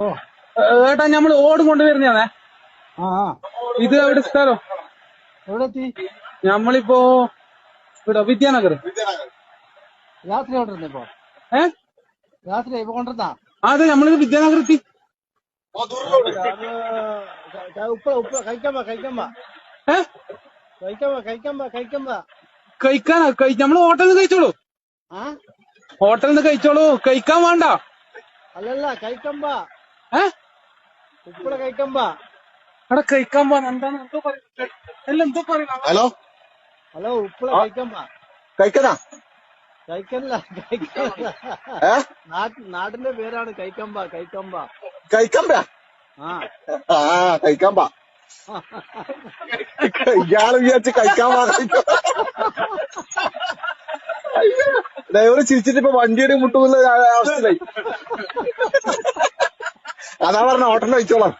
ഓ ഏട്ടാ ഞമ്മള് ഓടും കൊണ്ടുവരുന്നേ. ആ ഇത് എവിടെ സ്ഥലം? എവിടെ എത്തി? ഞമ്മളിപ്പോ ഇവിടെ വിദ്യാനഗർ. രാത്രി കൊണ്ടിരുന്ന ഇപ്പൊ രാത്രി ഇപ്പൊ കൊണ്ടിരുന്നാ അതെ ഞമ്മളിത് വിദ്യാനഗർ എത്തി. ഉപ്പ ഉപ്പ കഴിക്കമ്പ കഴിക്കമ്പ ഏ കഴിക്കമ്പ കഴിക്കമ്പ കഴിക്കമ്പ കഴിക്കാനാ? ഞമ്മള് ഹോട്ടലിൽ നിന്ന് കഴിച്ചോളൂ. ആ ഹോട്ടലിൽ നിന്ന് കഴിച്ചോളൂ, കഴിക്കാൻ വേണ്ട. അല്ലല്ല കഴിക്കമ്പ ഏ ഉപ്പള കഴിക്കമ്പ. അവിടെ കഴിക്കാൻ പോവാൻ എന്താണ് എന്തോ പറയുന്നത്? എല്ലാം എന്തോ പറയുന്നത്. ഹലോ ഹലോ ഉപ്പള കഴിക്കമ്പ. കഴിക്കണ കഴിക്കല്ല കഴിക്കല്ല ഏ നാട്ടിന്റെ പേരാണ് കഴിക്കമ്പ കഴിക്കമ്പ. കഴിക്കമ്പ ആ കഴിക്കാമ്പാ. ഇയാള് വിചാരിച്ച് കഴിക്കാൻ ഡ്രൈവർ ചിരിച്ചിട്ട് ഇപ്പൊ വണ്ടിയുടെ മുട്ടുള്ള അവസ്ഥയിലായി. അതാ പറഞ്ഞ ഹോട്ടലിൽ കഴിച്ചോളാം.